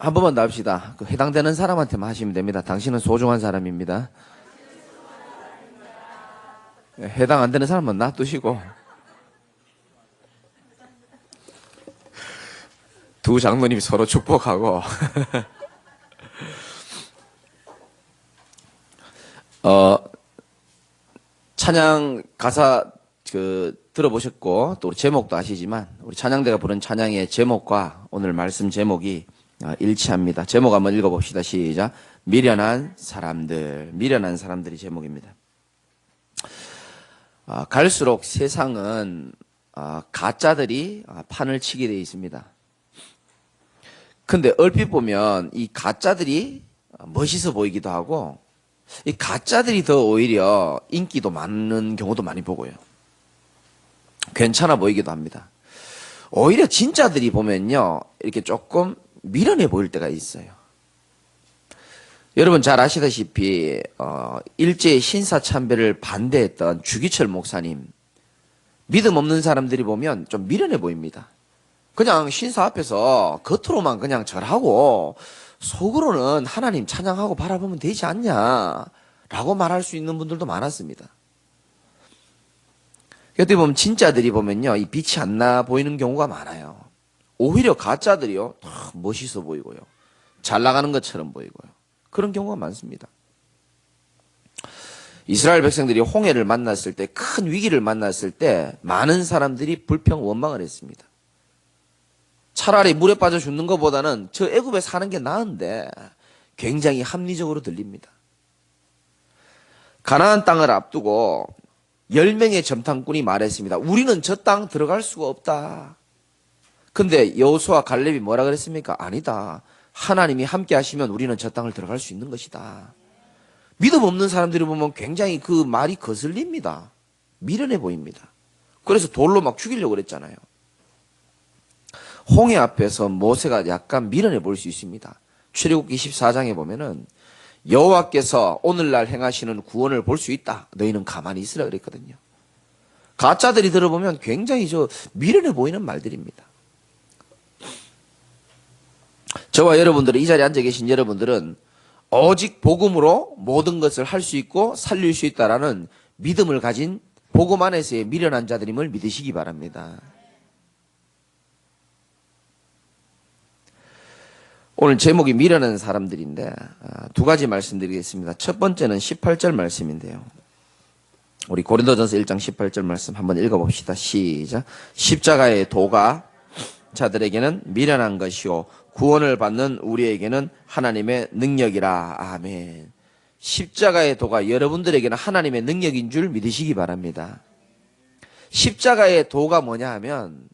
한 번만 더 합시다. 그 해당되는 사람한테만 하시면 됩니다. 당신은 소중한 사람입니다. 해당 안 되는 사람은 놔두시고. 두 장로님이 서로 축복하고. 찬양 가사 들어보셨고 또 우리 제목도 아시지만 우리 찬양대가 부른 찬양의 제목과 오늘 말씀 제목이 일치합니다. 제목 한번 읽어봅시다. 시작. 미련한 사람들. 미련한 사람들이 제목입니다. 갈수록 세상은 가짜들이 판을 치게 되어 있습니다. 근데 얼핏 보면 이 가짜들이 멋있어 보이기도 하고 이 가짜들이 더 오히려 인기도 많은 경우도 많이 보고요. 괜찮아 보이기도 합니다. 오히려 진짜들이 보면요, 이렇게 조금 미련해 보일 때가 있어요. 여러분 잘 아시다시피 일제의 신사참배를 반대했던 주기철 목사님, 믿음 없는 사람들이 보면 좀 미련해 보입니다. 그냥 신사 앞에서 겉으로만 그냥 절하고 속으로는 하나님 찬양하고 바라보면 되지 않냐 라고 말할 수 있는 분들도 많았습니다. 어떻게 보면 진짜들이 보면요, 이 빛이 안 나 보이는 경우가 많아요. 오히려 가짜들이요, 멋있어 보이고요, 잘 나가는 것처럼 보이고요, 그런 경우가 많습니다. 이스라엘 백성들이 홍해를 만났을 때, 큰 위기를 만났을 때 많은 사람들이 불평 원망을 했습니다. 차라리 물에 빠져 죽는 것보다는 저 애굽에 사는 게 나은데 굉장히 합리적으로 들립니다. 가나안 땅을 앞두고 10명의 점탕꾼이 말했습니다. 우리는 저 땅 들어갈 수가 없다. 근데 여호수아 갈렙이 뭐라 그랬습니까? 아니다. 하나님이 함께 하시면 우리는 저 땅을 들어갈 수 있는 것이다. 믿음 없는 사람들이 보면 굉장히 그 말이 거슬립니다. 미련해 보입니다. 그래서 돌로 막 죽이려고 그랬잖아요. 홍해 앞에서 모세가 약간 미련해 보일 수 있습니다. 출애굽기 14장에 보면은 여호와께서 오늘날 행하시는 구원을 볼 수 있다. 너희는 가만히 있으라 그랬거든요. 가짜들이 들어보면 굉장히 미련해 보이는 말들입니다. 저와 여러분들은, 이 자리에 앉아 계신 여러분들은 오직 복음으로 모든 것을 할 수 있고 살릴 수 있다라는 믿음을 가진 복음 안에서의 미련한 자들임을 믿으시기 바랍니다. 오늘 제목이 미련한 사람들인데 두 가지 말씀드리겠습니다. 첫 번째는 18절 말씀인데요. 우리 고린도전서 1장 18절 말씀 한번 읽어봅시다. 시작. 십자가의 도가 자들에게는 미련한 것이요 구원을 받는 우리에게는 하나님의 능력이라. 아멘. 십자가의 도가 여러분들에게는 하나님의 능력인 줄 믿으시기 바랍니다. 십자가의 도가 뭐냐 하면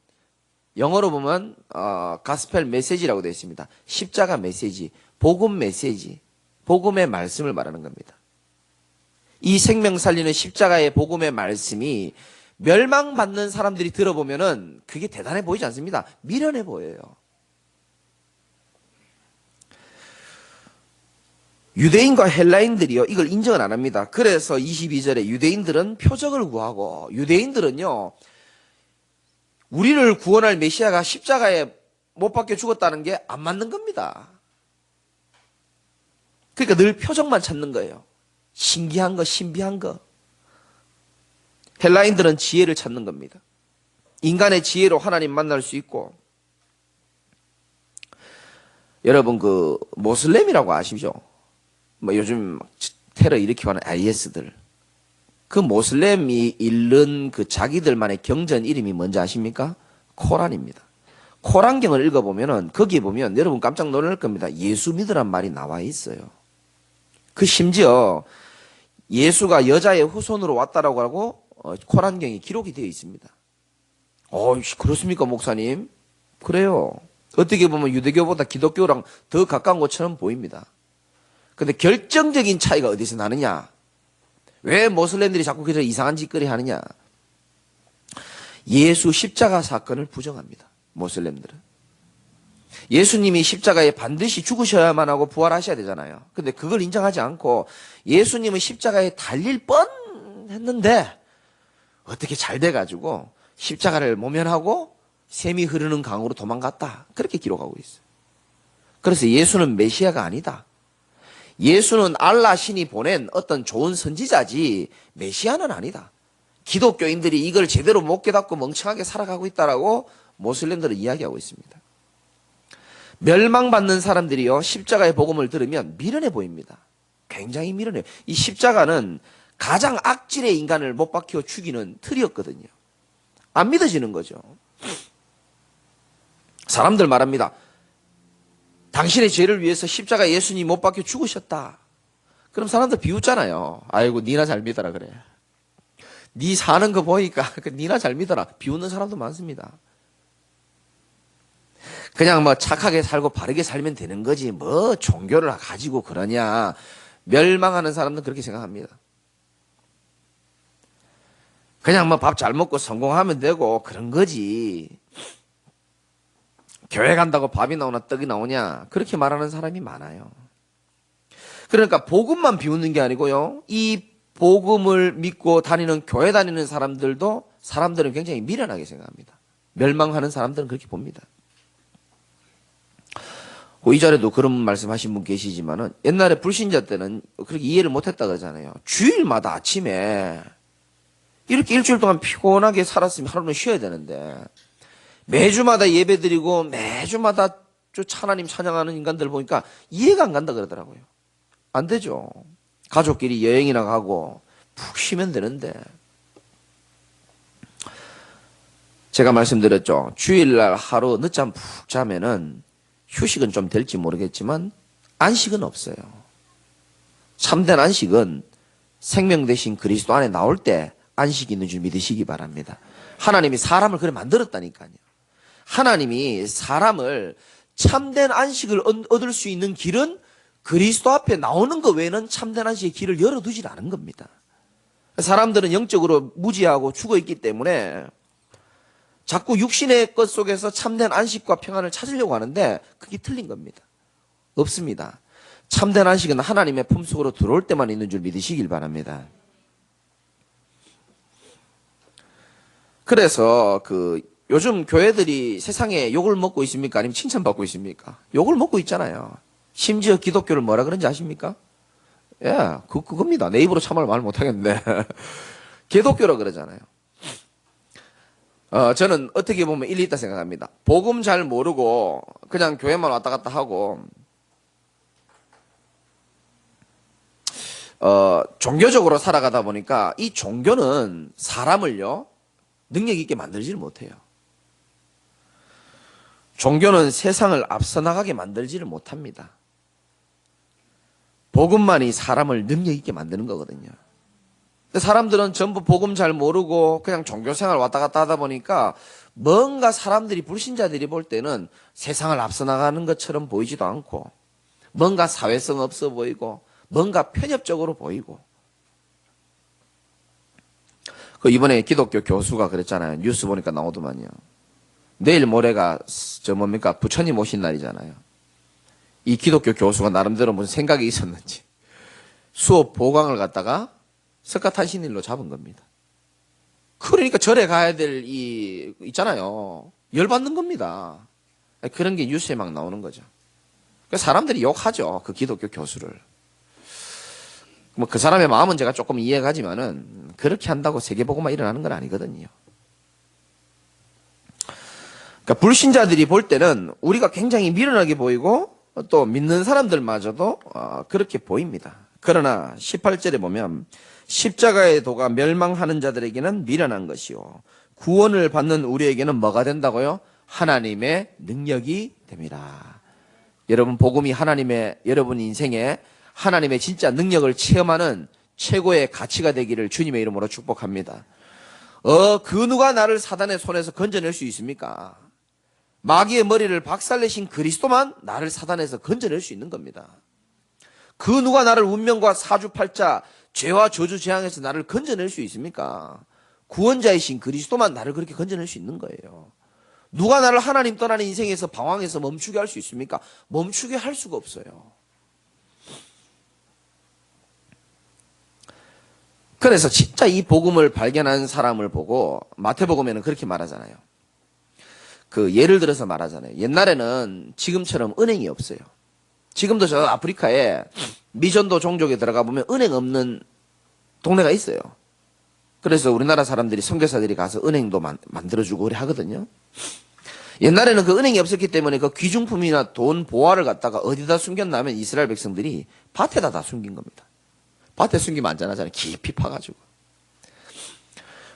영어로 보면 가스펠 메시지라고 되어 있습니다. 십자가 메시지, 복음 메시지, 복음의 말씀을 말하는 겁니다. 이 생명 살리는 십자가의 복음의 말씀이 멸망받는 사람들이 들어보면은 그게 대단해 보이지 않습니다. 미련해 보여요. 유대인과 헬라인들이요, 이걸 인정을 안 합니다. 그래서 22절에 유대인들은 표적을 구하고, 유대인들은요, 우리를 구원할 메시아가 십자가에 못 박혀 죽었다는 게 안 맞는 겁니다. 그러니까 늘 표적만 찾는 거예요. 신기한 거, 신비한 거. 헬라인들은 지혜를 찾는 겁니다. 인간의 지혜로 하나님 만날 수 있고. 여러분 모슬렘이라고 아시죠? 요즘 테러 일으키고 하는 IS들. 그 모슬렘이 잃는 자기들만의 경전 이름이 뭔지 아십니까? 코란입니다. 코란경을 읽어보면은 거기에 보면 여러분 깜짝 놀랄 겁니다. 예수 믿으란 말이 나와 있어요. 심지어 예수가 여자의 후손으로 왔다라고 하고 코란경에 기록이 되어 있습니다. 그렇습니까, 목사님? 그래요. 어떻게 보면 유대교보다 기독교랑 더 가까운 것처럼 보입니다. 근데 결정적인 차이가 어디서 나느냐? 왜 모슬렘들이 자꾸 그래서 이상한 짓거리 하느냐? 예수 십자가 사건을 부정합니다. 모슬렘들은. 예수님이 십자가에 반드시 죽으셔야만 하고 부활하셔야 되잖아요. 근데 그걸 인정하지 않고 예수님은 십자가에 달릴 뻔했는데 어떻게 잘 돼가지고 십자가를 모면하고 샘이 흐르는 강으로 도망갔다. 그렇게 기록하고 있어요. 그래서 예수는 메시아가 아니다. 예수는 알라 신이 보낸 어떤 좋은 선지자지 메시아는 아니다. 기독교인들이 이걸 제대로 못 깨닫고 멍청하게 살아가고 있다라고 모슬림들은 이야기하고 있습니다. 멸망받는 사람들이요, 십자가의 복음을 들으면 미련해 보입니다. 굉장히 미련해요. 이 십자가는 가장 악질의 인간을 못 박혀 죽이는 틀이었거든요. 안 믿어지는 거죠. 사람들 말합니다. 당신의 죄를 위해서 십자가 예수님 못 박혀 죽으셨다. 그럼 사람들 비웃잖아요. 아이고, 니나 잘 믿어라 그래. 니 사는 거 보니까 니나 잘 믿어라. 비웃는 사람도 많습니다. 그냥 뭐 착하게 살고 바르게 살면 되는 거지 뭐 종교를 가지고 그러냐. 멸망하는 사람들은 그렇게 생각합니다. 그냥 뭐 밥 잘 먹고 성공하면 되고 그런 거지. 교회 간다고 밥이 나오나 떡이 나오냐 그렇게 말하는 사람이 많아요. 그러니까 복음만 비웃는 게 아니고요, 이 복음을 믿고 다니는 교회 다니는 사람들은 굉장히 미련하게 생각합니다. 멸망하는 사람들은 그렇게 봅니다. 이 자리에도 그런 말씀하신 분 계시지만은 옛날에 불신자 때는 그렇게 이해를 못했다 그러잖아요. 주일마다 아침에 이렇게 일주일 동안 피곤하게 살았으면 하루는 쉬어야 되는데 매주마다 예배드리고 매주마다 하나님 찬양하는 인간들 보니까 이해가 안 간다 그러더라고요. 안 되죠. 가족끼리 여행이나 가고 푹 쉬면 되는데. 제가 말씀드렸죠. 주일날 하루 늦잠 푹 자면은 휴식은 좀 될지 모르겠지만 안식은 없어요. 참된 안식은 생명 대신 그리스도 안에 나올 때 안식이 있는 줄 믿으시기 바랍니다. 하나님이 사람을 그래 만들었다니까요. 하나님이 사람을 참된 안식을 얻을 수 있는 길은 그리스도 앞에 나오는 것 외에는 참된 안식의 길을 열어두질 않은 겁니다. 사람들은 영적으로 무지하고 죽어있기 때문에 자꾸 육신의 것 속에서 참된 안식과 평안을 찾으려고 하는데 그게 틀린 겁니다. 없습니다. 참된 안식은 하나님의 품속으로 들어올 때만 있는 줄 믿으시길 바랍니다. 그래서 요즘 교회들이 세상에 욕을 먹고 있습니까? 아니면 칭찬받고 있습니까? 욕을 먹고 있잖아요. 심지어 기독교를 뭐라 그런지 아십니까? 예, 그겁니다. 내 입으로 참말 말 못하겠는데. 기독교라 그러잖아요. 저는 어떻게 보면 일리 있다 생각합니다. 복음 잘 모르고 그냥 교회만 왔다 갔다 하고 종교적으로 살아가다 보니까 이 종교는 사람을요 능력 있게 만들지를 못해요. 종교는 세상을 앞서 나가게 만들지를 못합니다. 복음만이 사람을 능력 있게 만드는 거거든요. 근데 사람들은 전부 복음 잘 모르고 그냥 종교생활 왔다 갔다 하다 보니까 뭔가 사람들이 불신자들이 볼 때는 세상을 앞서 나가는 것처럼 보이지도 않고 뭔가 사회성 없어 보이고 뭔가 편협적으로 보이고. 이번에 기독교 교수가 그랬잖아요. 뉴스 보니까 나오더만요. 내일 모레가 부처님 오신 날이잖아요. 이 기독교 교수가 나름대로 무슨 생각이 있었는지 수업 보강을 갖다가 석가탄신일로 잡은 겁니다. 그러니까 절에 가야 될 있잖아요. 열받는 겁니다. 그런 게 뉴스에 막 나오는 거죠. 사람들이 욕하죠. 그 기독교 교수를. 뭐 그 사람의 마음은 제가 조금 이해가 가지만은 그렇게 한다고 세계복음화 일어나는 건 아니거든요. 그러니까 불신자들이 볼 때는 우리가 굉장히 미련하게 보이고 또 믿는 사람들마저도 그렇게 보입니다. 그러나 18절에 보면 십자가의 도가 멸망하는 자들에게는 미련한 것이요 구원을 받는 우리에게는 뭐가 된다고요? 하나님의 능력이 됩니다. 여러분 복음이 여러분 인생에 하나님의 진짜 능력을 체험하는 최고의 가치가 되기를 주님의 이름으로 축복합니다. 그 누가 나를 사단의 손에서 건져낼 수 있습니까? 마귀의 머리를 박살내신 그리스도만 나를 사단에서 건져낼 수 있는 겁니다. 그 누가 나를 운명과 사주팔자 죄와 저주 재앙에서 나를 건져낼 수 있습니까? 구원자이신 그리스도만 나를 그렇게 건져낼 수 있는 거예요. 누가 나를 하나님 떠나는 인생에서 방황해서 멈추게 할 수 있습니까? 멈추게 할 수가 없어요. 그래서 진짜 이 복음을 발견한 사람을 보고 마태복음에는 그렇게 말하잖아요. 그 예를 들어서 말하잖아요. 옛날에는 지금처럼 은행이 없어요. 지금도 저 아프리카에 미전도 종족에 들어가 보면 은행 없는 동네가 있어요. 그래서 우리나라 사람들이 선교사들이 가서 은행도 만들어주고 그래 하거든요. 옛날에는 그 은행이 없었기 때문에 그 귀중품이나 돈 보화를 갖다가 어디다 숨겼냐면 이스라엘 백성들이 밭에다 다 숨긴 겁니다. 밭에 숨기면 안전하잖아요. 깊이 파가지고.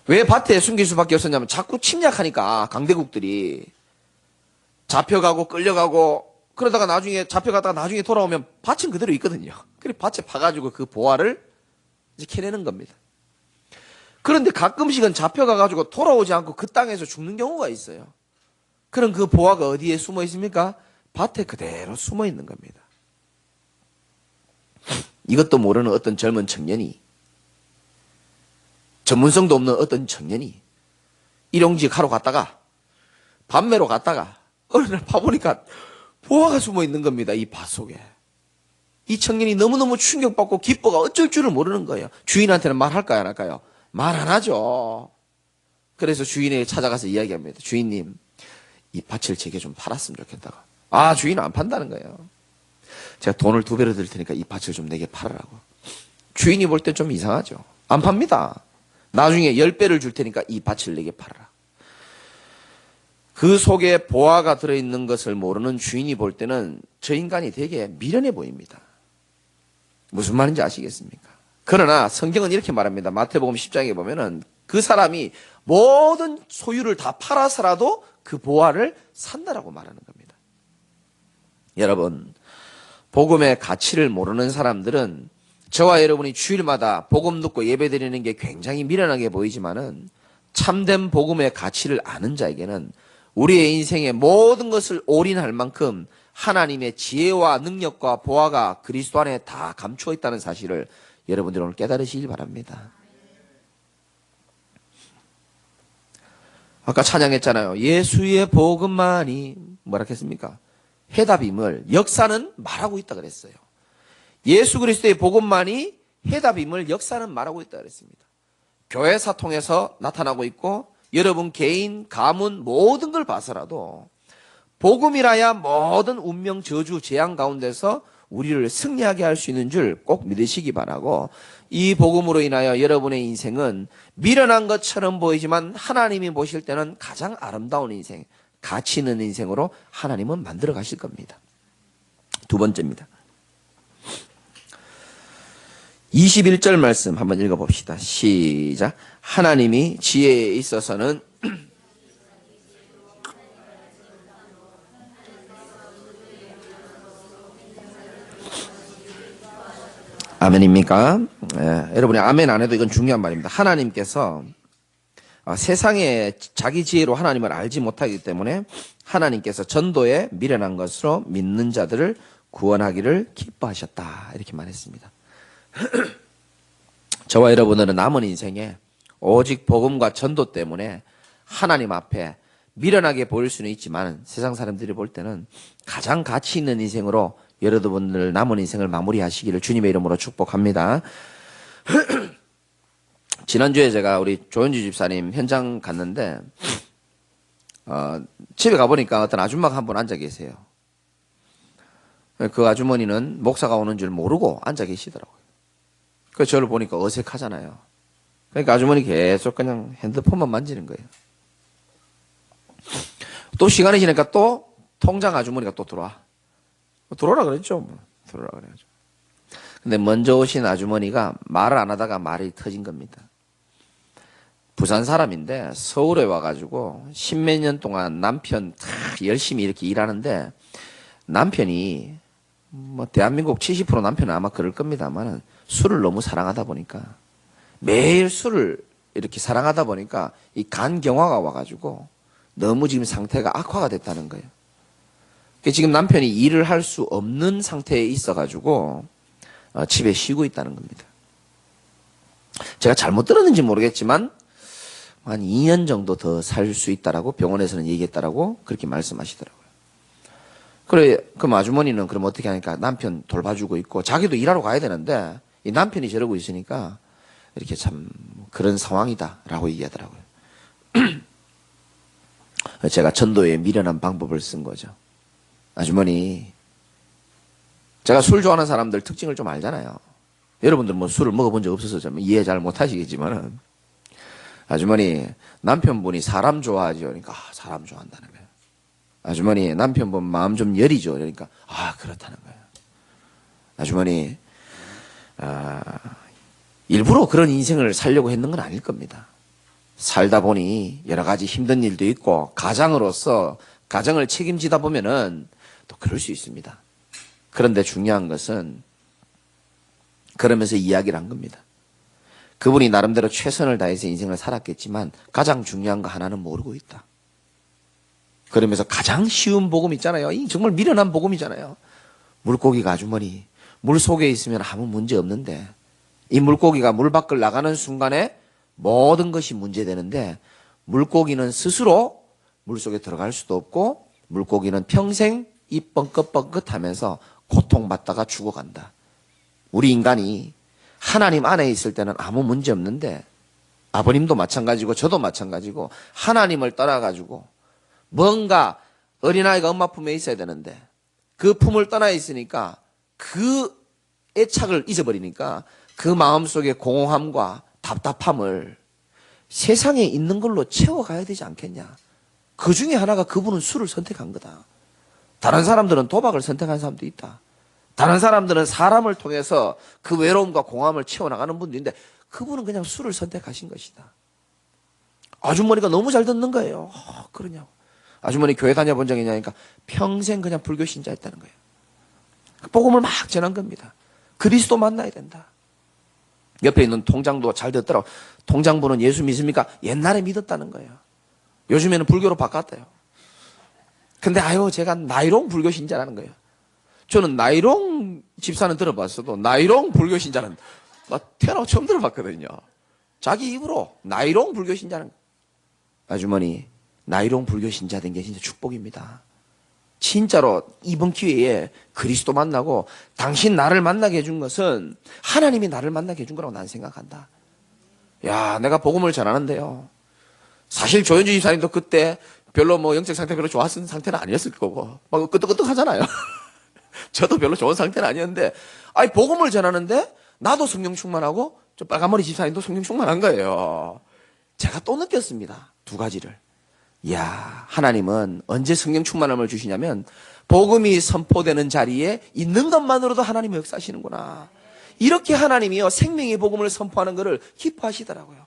왜 밭에 숨길 수밖에 없었냐면 자꾸 침략하니까 강대국들이 잡혀가고 끌려가고 그러다가 나중에 잡혀가다가 나중에 돌아오면 밭은 그대로 있거든요. 그래 밭에 파가지고 그 보화를 이제 캐내는 겁니다. 그런데 가끔씩은 잡혀가가지고 돌아오지 않고 그 땅에서 죽는 경우가 있어요. 그럼 그 보화가 어디에 숨어 있습니까? 밭에 그대로 숨어 있는 겁니다. 이것도 모르는 어떤 젊은 청년이, 전문성도 없는 어떤 청년이 일용직 하러 갔다가 밤매로 갔다가 어느 날 파보니까 보화가 숨어 있는 겁니다. 이 밭 속에. 이 청년이 너무너무 충격받고 기뻐가 어쩔 줄을 모르는 거예요. 주인한테는 말할까요, 안 할까요? 말 안 하죠. 그래서 주인에게 찾아가서 이야기합니다. 주인님, 이 밭을 제게 좀 팔았으면 좋겠다고. 아, 주인은 안 판다는 거예요. 제가 돈을 2배로 드릴 테니까 이 밭을 좀 내게 팔으라고. 주인이 볼 때 좀 이상하죠. 안 팝니다. 나중에 10배를 줄 테니까 이 밭을 내게 팔아라. 그 속에 보화가 들어있는 것을 모르는 주인이 볼 때는 저 인간이 되게 미련해 보입니다. 무슨 말인지 아시겠습니까? 그러나 성경은 이렇게 말합니다. 마태복음 10장에 보면은 그 사람이 모든 소유를 다 팔아서라도 그 보화를 산다라고 말하는 겁니다. 여러분, 복음의 가치를 모르는 사람들은 저와 여러분이 주일마다 복음 듣고 예배드리는 게 굉장히 미련하게 보이지만은 참된 복음의 가치를 아는 자에게는 우리의 인생의 모든 것을 올인할 만큼 하나님의 지혜와 능력과 보화가 그리스도 안에 다 감추어 있다는 사실을 여러분들 오늘 깨달으시길 바랍니다. 아까 찬양했잖아요. 예수의 복음만이 뭐라 했습니까? 해답임을 역사는 말하고 있다 그랬어요. 예수 그리스도의 복음만이 해답임을 역사는 말하고 있다 그랬습니다. 교회사 통해서 나타나고 있고 여러분 개인, 가문 모든 걸 봐서라도 복음이라야 모든 운명, 저주, 재앙 가운데서 우리를 승리하게 할 수 있는 줄 꼭 믿으시기 바라고 이 복음으로 인하여 여러분의 인생은 미련한 것처럼 보이지만 하나님이 보실 때는 가장 아름다운 인생, 가치 있는 인생으로 하나님은 만들어 가실 겁니다. 2번째입니다. 21절 말씀 한번 읽어봅시다. 시작. 하나님이 지혜에 있어서는 아멘입니까? 여러분이 아멘 안 해도 이건 중요한 말입니다. 하나님께서 세상에 자기 지혜로 하나님을 알지 못하기 때문에 하나님께서 전도에 미련한 것으로 믿는 자들을 구원하기를 기뻐하셨다. 이렇게 말했습니다. 저와 여러분들은 남은 인생에 오직 복음과 전도 때문에 하나님 앞에 미련하게 보일 수는 있지만 세상 사람들이 볼 때는 가장 가치 있는 인생으로 여러분들 남은 인생을 마무리하시기를 주님의 이름으로 축복합니다. 지난주에 제가 우리 조현주 집사님 현장 갔는데 집에 가보니까 어떤 아줌마가 한 분 앉아 계세요. 그 아주머니는 목사가 오는 줄 모르고 앉아 계시더라고요. 그래서 저를 보니까 어색하잖아요. 그러니까 아주머니 계속 그냥 핸드폰만 만지는 거예요. 또 시간이 지나니까 또 통장 아주머니가 또 들어오라 그랬죠. 들어오라 그래야죠. 근데 먼저 오신 아주머니가 말을 안 하다가 말이 터진 겁니다. 부산 사람인데 서울에 와가지고 10몇 년 동안 남편 열심히 이렇게 일하는데 남편이 뭐 대한민국 70% 남편은 아마 그럴 겁니다만 술을 너무 사랑하다 보니까 매일 술을 이렇게 사랑하다 보니까 이 간경화가 와가지고 너무 지금 상태가 악화가 됐다는 거예요. 지금 남편이 일을 할 수 없는 상태에 있어가지고 집에 쉬고 있다는 겁니다. 제가 잘못 들었는지 모르겠지만 한 2년 정도 더 살 수 있다라고 병원에서는 얘기했다라고 그렇게 말씀하시더라고요. 그래, 그럼 아주머니는 그럼 어떻게 하니까 남편 돌봐주고 있고 자기도 일하러 가야 되는데 이 남편이 저러고 있으니까 이렇게 참 그런 상황이다라고 얘기하더라고요. 제가 전도에 미련한 방법을 쓴 거죠. 아주머니, 제가 술 좋아하는 사람들 특징을 좀 알잖아요. 여러분들 뭐 술을 먹어본 적 없어서 좀 이해 잘 못하시겠지만은, 아주머니, 남편분이 사람 좋아하죠. 그러니까, 사람 좋아한다는 거예요. 아주머니, 남편분 마음 좀 여리죠. 그러니까, 그렇다는 거예요. 아주머니, 일부러 그런 인생을 살려고 했는 건 아닐 겁니다. 살다 보니 여러 가지 힘든 일도 있고, 가장으로서 가정을 책임지다 보면은 또 그럴 수 있습니다. 그런데 중요한 것은, 그러면서 이야기를 한 겁니다. 그분이 나름대로 최선을 다해서 인생을 살았겠지만 가장 중요한 거 하나는 모르고 있다. 그러면서 가장 쉬운 복음 있잖아요. 이 정말 미련한 복음이잖아요. 물고기가 아주머니 물 속에 있으면 아무 문제 없는데 이 물고기가 물 밖을 나가는 순간에 모든 것이 문제되는데 물고기는 스스로 물속에 들어갈 수도 없고 물고기는 평생 입 뻥긋뻥긋하면서 고통받다가 죽어간다. 우리 인간이 하나님 안에 있을 때는 아무 문제 없는데 아버님도 마찬가지고 저도 마찬가지고 하나님을 떠나가지고 뭔가 어린아이가 엄마 품에 있어야 되는데 그 품을 떠나 있으니까 그 애착을 잊어버리니까 그 마음속에 공허함과 답답함을 세상에 있는 걸로 채워가야 되지 않겠냐. 그 중에 하나가 그분은 술을 선택한 거다. 다른 사람들은 도박을 선택한 사람도 있다. 다른 사람들은 사람을 통해서 그 외로움과 공허함을 채워나가는 분도 있는데 그분은 그냥 술을 선택하신 것이다. 아주머니가 너무 잘 듣는 거예요. 그러냐고. 아주머니 교회 다녀본 적이 있냐니까 평생 그냥 불교 신자였다는 거예요. 복음을 막 전한 겁니다. 그리스도 만나야 된다. 옆에 있는 통장도 잘 듣더라고. 통장부는 예수 믿습니까? 옛날에 믿었다는 거예요. 요즘에는 불교로 바꿨대요. 근데 제가 나이롱 불교 신자라는 거예요. 저는 나이롱 집사는 들어봤어도 나이롱 불교 신자는 태어나고 처음 들어봤거든요. 자기 입으로 나이롱 불교 신자는 아주머니 나이롱 불교 신자 된 게 진짜 축복입니다. 진짜로 이번 기회에 그리스도 만나고 당신 나를 만나게 해준 것은 하나님이 나를 만나게 해준 거라고 난 생각한다. 야, 내가 복음을 전하는데요. 사실 조현주 집사님도 그때 별로 영적 상태 별로 좋았던 상태는 아니었을 거고 막 끄떡끄떡 하잖아요. 저도 별로 좋은 상태는 아니었는데 복음을 전하는데 나도 성령 충만하고 저 빨간머리 집사님도 성령 충만한 거예요. 제가 또 느꼈습니다. 두 가지를. 이야, 하나님은 언제 성령 충만함을 주시냐면 복음이 선포되는 자리에 있는 것만으로도 하나님이 역사하시는구나. 이렇게 하나님이요 생명의 복음을 선포하는 것을 기뻐하시더라고요.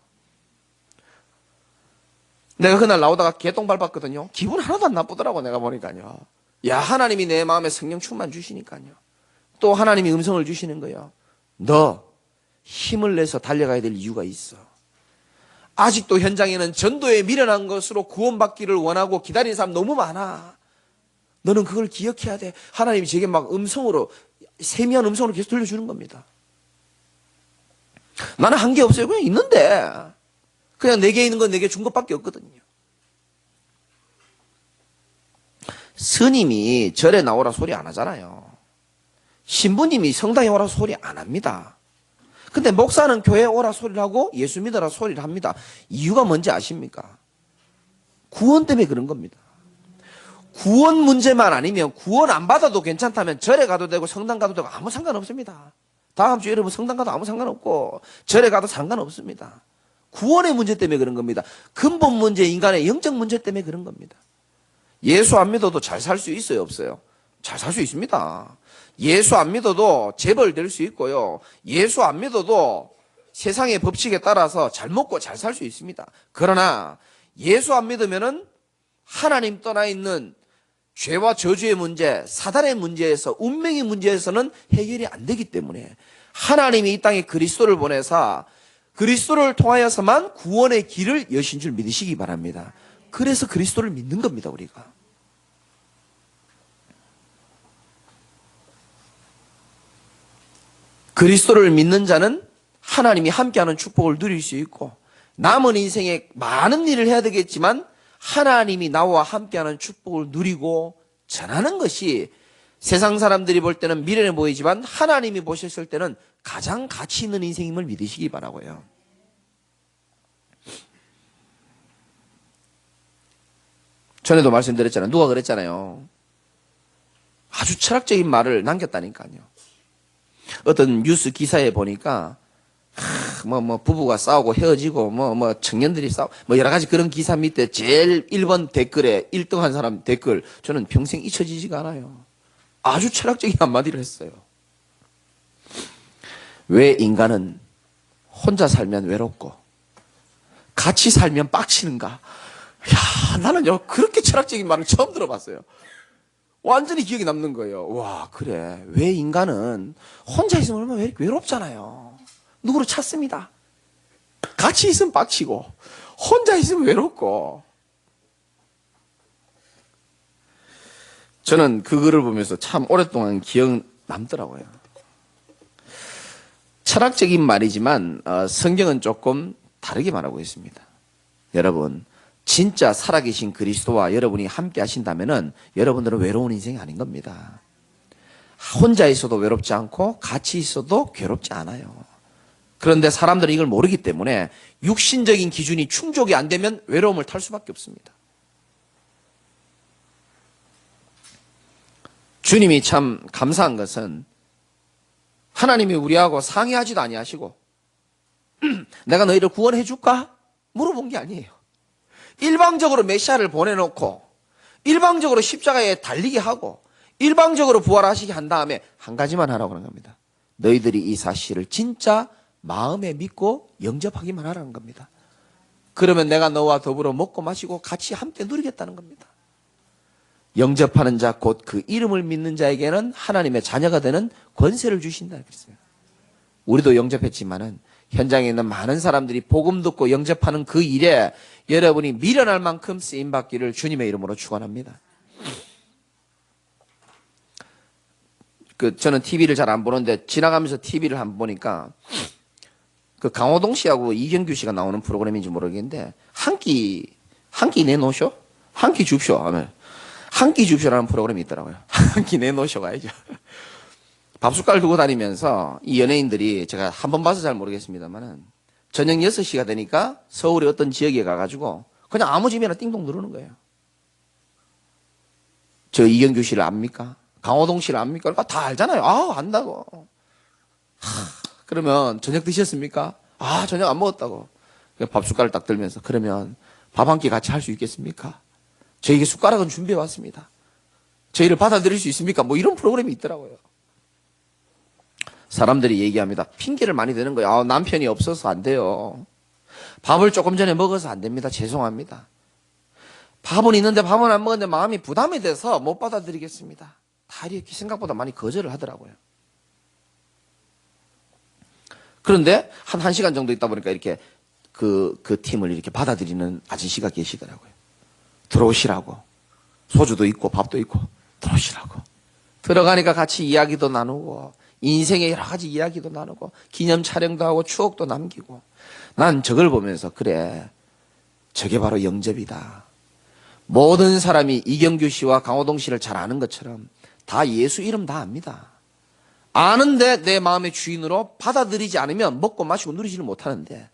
내가 그날 나오다가 개똥 밟았거든요. 기분 하나도 안 나쁘더라고 내가 보니까요. 야, 하나님이 내 마음에 성령 충만 주시니까요. 또 하나님이 음성을 주시는 거예요. 너 힘을 내서 달려가야 될 이유가 있어. 아직도 현장에는 전도에 미련한 것으로 구원받기를 원하고 기다리는 사람 너무 많아. 너는 그걸 기억해야 돼. 하나님이 제게 막 음성으로 세미한 음성으로 계속 들려주는 겁니다. 나는 한 게 없어요. 그냥 있는데 그냥 내게 있는 건 내게 준 것밖에 없거든요. 스님이 절에 나오라 소리 안 하잖아요. 신부님이 성당에 오라 소리 안 합니다. 근데 목사는 교회에 오라 소리를 하고 예수 믿어라 소리를 합니다. 이유가 뭔지 아십니까? 구원 때문에 그런 겁니다. 구원 문제만 아니면 구원 안 받아도 괜찮다면 절에 가도 되고 성당 가도 되고 아무 상관없습니다. 다음 주에 여러분 성당 가도 아무 상관없고 절에 가도 상관없습니다. 구원의 문제 때문에 그런 겁니다. 근본 문제, 인간의 영적 문제 때문에 그런 겁니다. 예수 안 믿어도 잘 살 수 있어요, 없어요? 잘 살 수 있습니다. 예수 안 믿어도 재벌될 수 있고요. 예수 안 믿어도 세상의 법칙에 따라서 잘 먹고 잘 살 수 있습니다. 그러나 예수 안 믿으면은 하나님 떠나 있는 죄와 저주의 문제, 사단의 문제에서, 운명의 문제에서는 해결이 안 되기 때문에 하나님이 이 땅에 그리스도를 보내사 그리스도를 통하여서만 구원의 길을 여신 줄 믿으시기 바랍니다. 그래서 그리스도를 믿는 겁니다, 우리가. 그리스도를 믿는 자는 하나님이 함께하는 축복을 누릴 수 있고 남은 인생에 많은 일을 해야 되겠지만 하나님이 나와 함께하는 축복을 누리고 전하는 것이 세상 사람들이 볼 때는 미련해 보이지만 하나님이 보셨을 때는 가장 가치 있는 인생임을 믿으시기 바라고요. 전에도 말씀드렸잖아요. 누가 그랬잖아요. 아주 철학적인 말을 남겼다니까요. 어떤 뉴스 기사에 보니까 부부가 싸우고 헤어지고 청년들이 싸우고 여러 가지 그런 기사 밑에 제일 1번 댓글에 1등한 사람 댓글 저는 평생 잊혀지지가 않아요. 아주 철학적인 한마디를 했어요. 왜 인간은 혼자 살면 외롭고 같이 살면 빡치는가? 야, 나는요 그렇게 철학적인 말을 처음 들어봤어요. 완전히 기억에 남는 거예요. 와, 그래. 왜 인간은 혼자 있으면 얼마나 외롭잖아요. 누구를 찾습니다. 같이 있으면 빡치고 혼자 있으면 외롭고. 저는 그 글을 보면서 참 오랫동안 기억 남더라고요. 철학적인 말이지만 성경은 조금 다르게 말하고 있습니다. 여러분, 진짜 살아계신 그리스도와 여러분이 함께 하신다면은 여러분들은 외로운 인생이 아닌 겁니다. 혼자 있어도 외롭지 않고 같이 있어도 괴롭지 않아요. 그런데 사람들은 이걸 모르기 때문에 육신적인 기준이 충족이 안 되면 외로움을 탈 수밖에 없습니다. 주님이 참 감사한 것은 하나님이 우리하고 상의하지도 아니하시고 내가 너희를 구원해 줄까? 물어본 게 아니에요. 일방적으로 메시아를 보내놓고 일방적으로 십자가에 달리게 하고 일방적으로 부활하시게 한 다음에 한 가지만 하라고 하는 겁니다. 너희들이 이 사실을 진짜 마음에 믿고 영접하기만 하라는 겁니다. 그러면 내가 너와 더불어 먹고 마시고 같이 함께 누리겠다는 겁니다. 영접하는 자 곧 그 이름을 믿는 자에게는 하나님의 자녀가 되는 권세를 주신다 그랬어요. 우리도 영접했지만은 현장에 있는 많은 사람들이 복음 듣고 영접하는 그 일에 여러분이 미련할 만큼 쓰임 받기를 주님의 이름으로 축원합니다. 저는 TV를 잘 안 보는데 지나가면서 TV를 한번 보니까 강호동 씨하고 이경규 씨가 나오는 프로그램인지 모르겠는데 한 끼 내놓으쇼? 한 끼 줍쇼 하면 한 끼 줍쇼라는 프로그램이 있더라고요. 한 끼 내놓으쇼 가야죠. 밥숟갈 두고 다니면서 이 연예인들이 제가 한 번 봐서 잘 모르겠습니다만은 저녁 6시가 되니까 서울의 어떤 지역에 가가지고 그냥 아무 집이나 띵동 누르는 거예요. 저 이경규 씨를 압니까? 강호동 씨를 압니까? 다 알잖아요. 안다고. 그러면 저녁 드셨습니까? 저녁 안 먹었다고. 밥숟갈을 딱 들면서 그러면 밥 한 끼 같이 할 수 있겠습니까? 저에게 숟가락은 준비해 왔습니다. 저희를 받아들일 수 있습니까? 이런 프로그램이 있더라고요. 사람들이 얘기합니다. 핑계를 많이 대는 거예요. 남편이 없어서 안 돼요. 밥을 조금 전에 먹어서 안 됩니다. 죄송합니다. 밥은 있는데 밥은 안 먹었는데 마음이 부담이 돼서 못 받아들이겠습니다. 다 이렇게 생각보다 많이 거절을 하더라고요. 그런데 한 1시간 정도 있다 보니까 이렇게 그 팀을 이렇게 받아들이는 아저씨가 계시더라고요. 들어오시라고. 소주도 있고 밥도 있고 들어오시라고. 들어가니까 같이 이야기도 나누고 인생의 여러 가지 이야기도 나누고 기념 촬영도 하고 추억도 남기고 난 저걸 보면서 그래 저게 바로 영접이다. 모든 사람이 이경규 씨와 강호동 씨를 잘 아는 것처럼 다 예수 이름 다 압니다. 아는데 내 마음의 주인으로 받아들이지 않으면 먹고 마시고 누리지를 못하는데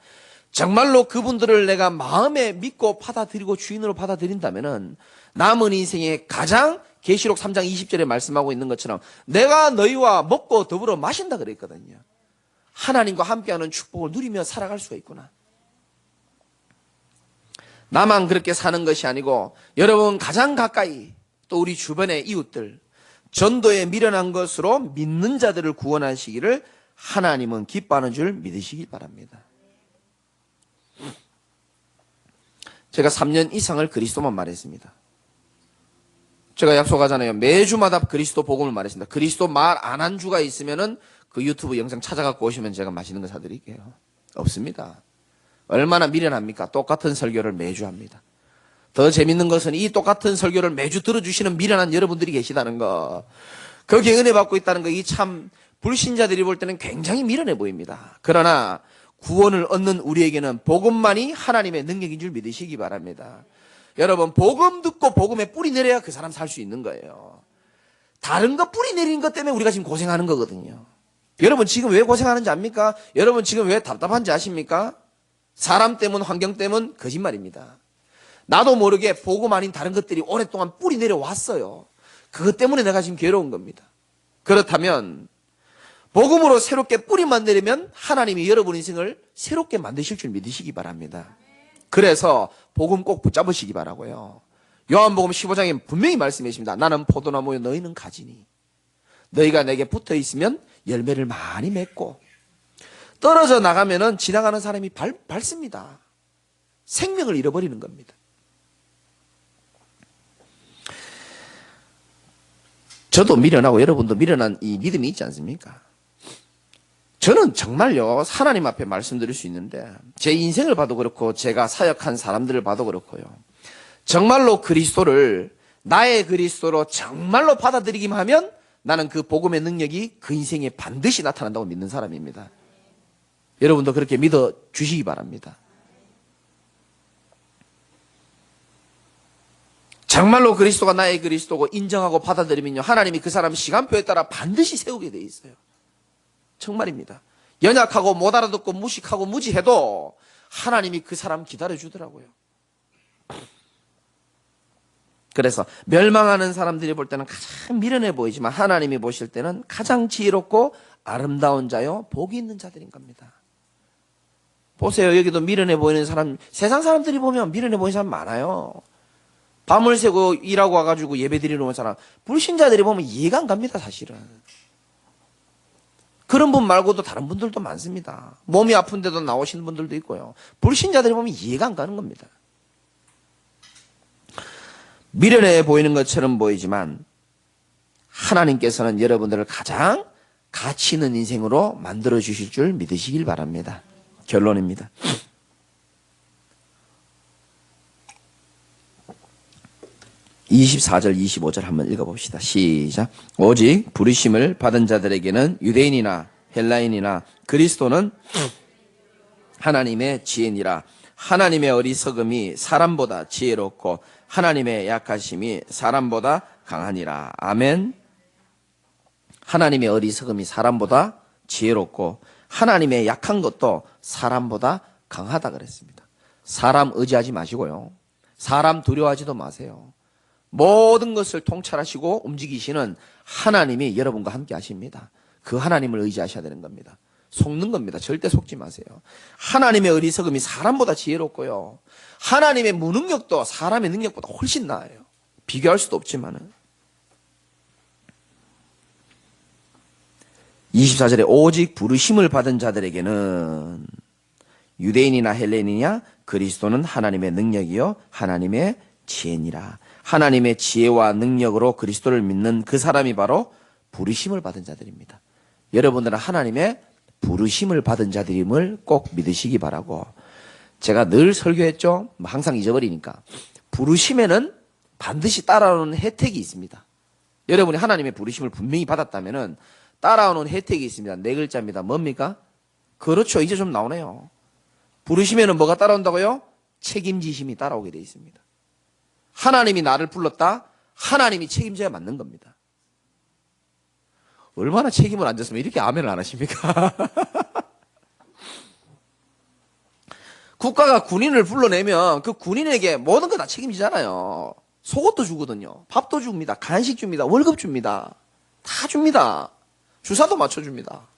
정말로 그분들을 내가 마음에 믿고 받아들이고 주인으로 받아들인다면은 남은 인생의 가장 계시록 3장 20절에 말씀하고 있는 것처럼 내가 너희와 먹고 더불어 마신다 그랬거든요. 하나님과 함께하는 축복을 누리며 살아갈 수가 있구나. 나만 그렇게 사는 것이 아니고 여러분 가장 가까이 또 우리 주변의 이웃들 전도에 미련한 것으로 믿는 자들을 구원하시기를 하나님은 기뻐하는 줄 믿으시기 바랍니다. 제가 3년 이상을 그리스도만 말했습니다. 제가 약속하잖아요. 매주마다 그리스도 복음을 말했습니다. 그리스도 말 안 한 주가 있으면은 그 유튜브 영상 찾아갖고 오시면 제가 맛있는 거 사드릴게요. 없습니다. 얼마나 미련합니까? 똑같은 설교를 매주 합니다. 더 재밌는 것은 이 똑같은 설교를 매주 들어주시는 미련한 여러분들이 계시다는 거. 거기에 은혜 받고 있다는 거. 이 참 불신자들이 볼 때는 굉장히 미련해 보입니다. 그러나 구원을 얻는 우리에게는 복음만이 하나님의 능력인 줄 믿으시기 바랍니다. 여러분 복음 듣고 복음에 뿌리 내려야 그 사람 살 수 있는 거예요. 다른 거 뿌리 내리는 것 때문에 우리가 지금 고생하는 거거든요. 여러분 지금 왜 고생하는지 압니까? 여러분 지금 왜 답답한지 아십니까? 사람 때문 환경 때문 거짓말입니다. 나도 모르게 복음 아닌 다른 것들이 오랫동안 뿌리 내려왔어요. 그것 때문에 내가 지금 괴로운 겁니다. 그렇다면 복음으로 새롭게 뿌리만 내리면 하나님이 여러분 인생을 새롭게 만드실 줄 믿으시기 바랍니다. 그래서 복음 꼭 붙잡으시기 바라고요. 요한복음 15장에 분명히 말씀해 주십니다. 나는 포도나무요 너희는 가지니 너희가 내게 붙어 있으면 열매를 많이 맺고 떨어져 나가면은 지나가는 사람이 밟습니다. 생명을 잃어버리는 겁니다. 저도 미련하고 여러분도 미련한 이 믿음이 있지 않습니까? 저는 정말요, 하나님 앞에 말씀드릴 수 있는데, 제 인생을 봐도 그렇고, 제가 사역한 사람들을 봐도 그렇고요. 정말로 그리스도를, 나의 그리스도로 정말로 받아들이기만 하면, 나는 그 복음의 능력이 그 인생에 반드시 나타난다고 믿는 사람입니다. 여러분도 그렇게 믿어 주시기 바랍니다. 정말로 그리스도가 나의 그리스도고 인정하고 받아들이면요, 하나님이 그 사람 시간표에 따라 반드시 세우게 돼 있어요. 정말입니다. 연약하고 못 알아듣고 무식하고 무지해도 하나님이 그 사람 기다려주더라고요. 그래서 멸망하는 사람들이 볼 때는 가장 미련해 보이지만 하나님이 보실 때는 가장 지혜롭고 아름다운 자요 복이 있는 자들인 겁니다. 보세요. 여기도 미련해 보이는 사람, 세상 사람들이 보면 미련해 보이는 사람 많아요. 밤을 새고 일하고 와가지고 예배 드리러 온 사람, 불신자들이 보면 이해가 안 갑니다. 사실은 그런 분 말고도 다른 분들도 많습니다. 몸이 아픈데도 나오시는 분들도 있고요. 불신자들이 보면 이해가 안 가는 겁니다. 미련해 보이는 것처럼 보이지만 하나님께서는 여러분들을 가장 가치 있는 인생으로 만들어 주실 줄 믿으시길 바랍니다. 결론입니다. (24절) (25절) 한번 읽어봅시다. 시작. 오직 부르심을 받은 자들에게는 유대인이나 헬라인이나 그리스도는 하나님의 지혜니라. 하나님의 어리석음이 사람보다 지혜롭고 하나님의 약하심이 사람보다 강하니라. 아멘. 하나님의 어리석음이 사람보다 지혜롭고 하나님의 약한 것도 사람보다 강하다 그랬습니다. 사람 의지하지 마시고요. 사람 두려워하지도 마세요. 모든 것을 통찰하시고 움직이시는 하나님이 여러분과 함께 하십니다. 그 하나님을 의지하셔야 되는 겁니다. 속는 겁니다. 절대 속지 마세요. 하나님의 어리석음이 사람보다 지혜롭고요. 하나님의 무능력도 사람의 능력보다 훨씬 나아요. 비교할 수도 없지만은. 24절에 오직 부르심을 받은 자들에게는 유대인이나 헬레인이냐 그리스도는 하나님의 능력이요 하나님의 지혜니라. 하나님의 지혜와 능력으로 그리스도를 믿는 그 사람이 바로 부르심을 받은 자들입니다. 여러분들은 하나님의 부르심을 받은 자들임을 꼭 믿으시기 바라고, 제가 늘 설교했죠. 항상 잊어버리니까. 부르심에는 반드시 따라오는 혜택이 있습니다. 여러분이 하나님의 부르심을 분명히 받았다면 따라오는 혜택이 있습니다. 네 글자입니다. 뭡니까? 그렇죠. 이제 좀 나오네요. 부르심에는 뭐가 따라온다고요? 책임지심이 따라오게 되어 있습니다. 하나님이 나를 불렀다. 하나님이 책임져야 맞는 겁니다. 얼마나 책임을 안 졌으면 이렇게 아멘을 안 하십니까? 국가가 군인을 불러내면 그 군인에게 모든 거 다 책임지잖아요. 속옷도 주거든요. 밥도 줍니다. 간식 줍니다. 월급 줍니다. 다 줍니다. 주사도 맞춰줍니다.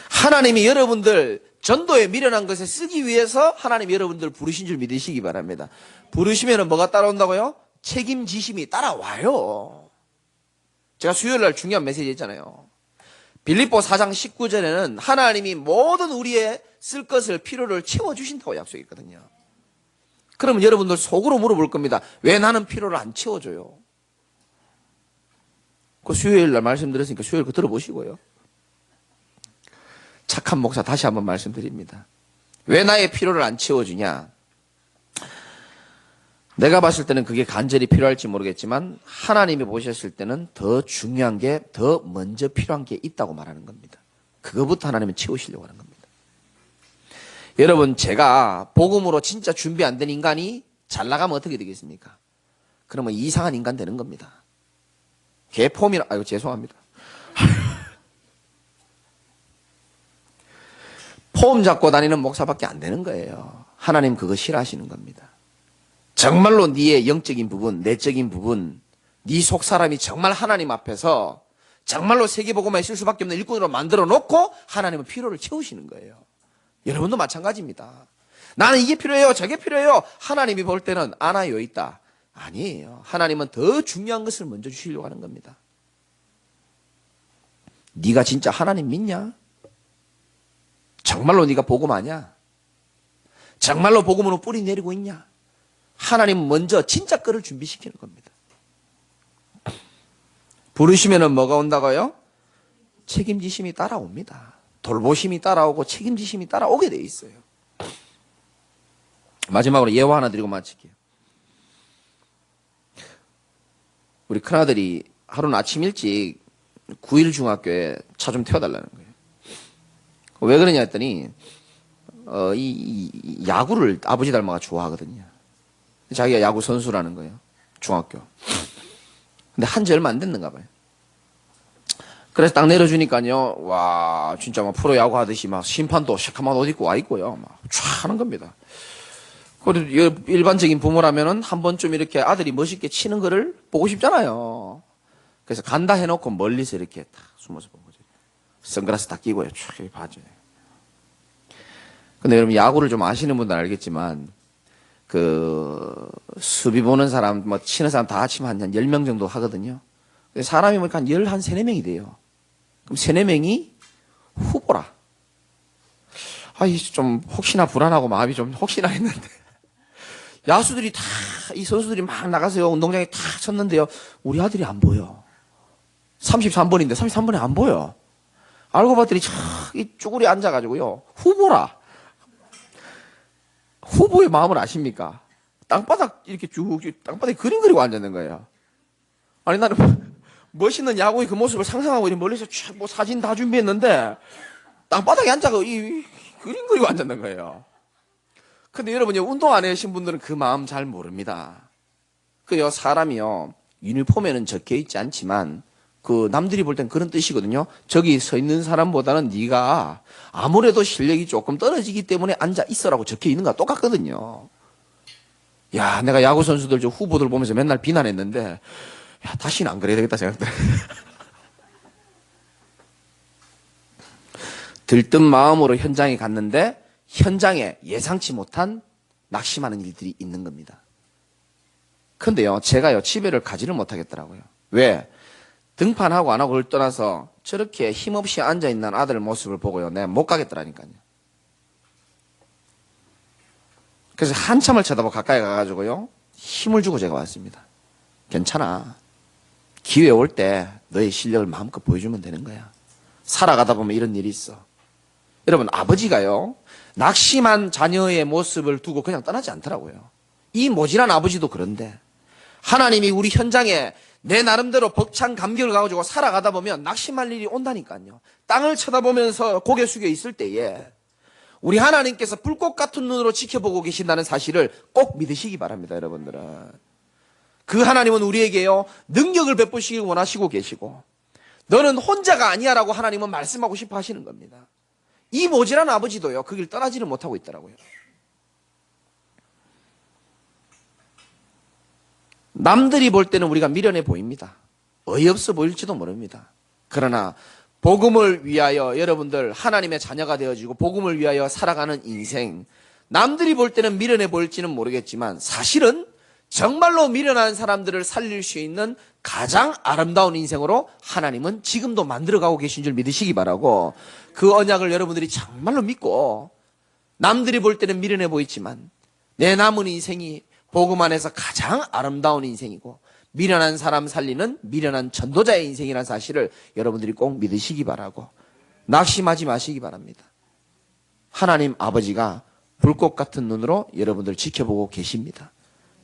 하나님이 여러분들 전도에 미련한 것에 쓰기 위해서 하나님이 여러분들 부르신 줄 믿으시기 바랍니다. 부르시면 뭐가 따라온다고요? 책임지심이 따라와요. 제가 수요일날 중요한 메시지 했잖아요. 빌립보 4장 19절에는 하나님이 모든 우리의 쓸 것을 필요를 채워주신다고 약속했거든요. 그러면 여러분들 속으로 물어볼 겁니다. 왜 나는 필요를 안 채워줘요? 그 수요일날 말씀드렸으니까 수요일 그 들어보시고요. 착한 목사 다시 한번 말씀드립니다. 왜 나의 필요를 안 채워주냐? 내가 봤을 때는 그게 간절히 필요할지 모르겠지만 하나님이 보셨을 때는 더 중요한 게, 더 먼저 필요한 게 있다고 말하는 겁니다. 그거부터 하나님은 채우시려고 하는 겁니다. 여러분, 제가 복음으로 진짜 준비 안 된 인간이 잘 나가면 어떻게 되겠습니까? 그러면 이상한 인간 되는 겁니다. 개폼이라, 아이고 죄송합니다. 폼 잡고 다니는 목사밖에 안 되는 거예요. 하나님 그거 싫어하시는 겁니다. 정말로 네의 영적인 부분, 내적인 부분, 네 속 사람이 정말 하나님 앞에서 정말로 세계복음화에 쓸 수밖에 없는 일꾼으로 만들어 놓고 하나님은 필요를 채우시는 거예요. 여러분도 마찬가지입니다. 나는 이게 필요해요, 저게 필요해요. 하나님이 볼 때는 아나 요 있다. 아니에요. 하나님은 더 중요한 것을 먼저 주시려고 하는 겁니다. 네가 진짜 하나님 믿냐? 정말로 네가 복음 아냐? 정말로 복음으로 뿌리 내리고 있냐? 하나님은 먼저 진짜 거를 준비시키는 겁니다. 부르시면은 뭐가 온다고요? 책임지심이 따라옵니다. 돌보심이 따라오고 책임지심이 따라오게 돼 있어요. 마지막으로 예화 하나 드리고 마칠게요. 우리 큰아들이 하루는 아침 일찍 9일 중학교에 차 좀 태워달라는 거예요. 왜 그러냐 했더니 이 야구를 아버지 닮아가 좋아하거든요. 자기가 야구 선수라는 거예요. 중학교. 근데 한지 얼마 안 됐는가 봐요. 그래서 딱 내려주니까요. 와 진짜 막 프로야구 하듯이 막 심판도 시커먼 옷 입고 와 있고요. 막 촤 하는 겁니다. 그리고 일반적인 부모라면은 한 번쯤 이렇게 아들이 멋있게 치는 거를 보고 싶잖아요. 그래서 간다 해놓고 멀리서 이렇게 딱 숨어서 본 거죠. 선글라스 딱 끼고요. 촤 봐줘요. 근데 여러분 야구를 좀 아시는 분들은 알겠지만 그 수비 보는 사람 뭐 치는 사람 다 합치면 한 10명 정도 하거든요. 사람이 뭐 한 13, 14명이 돼요. 그럼 3, 4명이 후보라. 좀 혹시나 불안하고 마음이 좀 혹시나 했는데 야수들이 다 이 선수들이 막 나가서요. 운동장에 다 쳤는데요. 우리 아들이 안 보여. 33번인데 33번에 안 보여. 알고 봤더니 이 쭈구리 앉아가지고요. 후보라. 후보의 마음을 아십니까? 땅바닥 이렇게 쭉 땅바닥에 그림 그리고 앉았는 거예요. 아니 나는 멋있는 야구의 그 모습을 상상하고 멀리서 뭐 사진 다 준비했는데 땅바닥에 앉아서 이 그림 그리고 앉았는 거예요. 근데 여러분요 운동 안 해신 분들은 그 마음 잘 모릅니다. 그요 사람이요 유니폼에는 적혀 있지 않지만 그 남들이 볼 땐 그런 뜻이거든요. 저기 서 있는 사람보다는 네가 아무래도 실력이 조금 떨어지기 때문에 앉아 있어라고 적혀 있는 거랑 똑같거든요. 야, 내가 야구 선수들 저 후보들 보면서 맨날 비난했는데 야, 다시는 안 그래야 되겠다 생각돼. 들뜬 마음으로 현장에 갔는데 현장에 예상치 못한 낙심하는 일들이 있는 겁니다. 근데요, 제가요 집에를 가지를 못하겠더라고요. 왜? 등판하고 안 하고를 떠나서 저렇게 힘없이 앉아있는 아들 모습을 보고요. 내가 못 가겠더라니까요. 그래서 한참을 쳐다보고 가까이 가가지고요. 힘을 주고 제가 왔습니다. 괜찮아. 기회 올 때 너의 실력을 마음껏 보여주면 되는 거야. 살아가다 보면 이런 일이 있어. 여러분 아버지가요. 낙심한 자녀의 모습을 두고 그냥 떠나지 않더라고요. 이 모질한 아버지도 그런데 하나님이 우리 현장에 내 나름대로 벅찬 감격을 가지고 살아가다 보면 낙심할 일이 온다니까요. 땅을 쳐다보면서 고개 숙여 있을 때에 우리 하나님께서 불꽃 같은 눈으로 지켜보고 계신다는 사실을 꼭 믿으시기 바랍니다. 여러분들은. 그 하나님은 우리에게요 능력을 베푸시길 원하시고 계시고 너는 혼자가 아니야 라고 하나님은 말씀하고 싶어 하시는 겁니다. 이 모질한 아버지도요 그 길 떠나지를 못하고 있더라고요. 남들이 볼 때는 우리가 미련해 보입니다. 어이없어 보일지도 모릅니다. 그러나 복음을 위하여 여러분들 하나님의 자녀가 되어지고 복음을 위하여 살아가는 인생, 남들이 볼 때는 미련해 보일지는 모르겠지만 사실은 정말로 미련한 사람들을 살릴 수 있는 가장 아름다운 인생으로 하나님은 지금도 만들어가고 계신 줄 믿으시기 바라고, 그 언약을 여러분들이 정말로 믿고 남들이 볼 때는 미련해 보이지만 내 남은 인생이 복음 안에서 가장 아름다운 인생이고 미련한 사람 살리는 미련한 전도자의 인생이라는 사실을 여러분들이 꼭 믿으시기 바라고, 낙심하지 마시기 바랍니다. 하나님 아버지가 불꽃 같은 눈으로 여러분들 지켜보고 계십니다.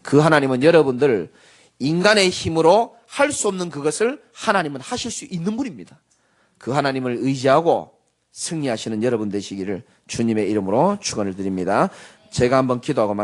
그 하나님은 여러분들 인간의 힘으로 할 수 없는 그것을 하나님은 하실 수 있는 분입니다. 그 하나님을 의지하고 승리하시는 여러분 되시기를 주님의 이름으로 축원을 드립니다. 제가 한번 기도하고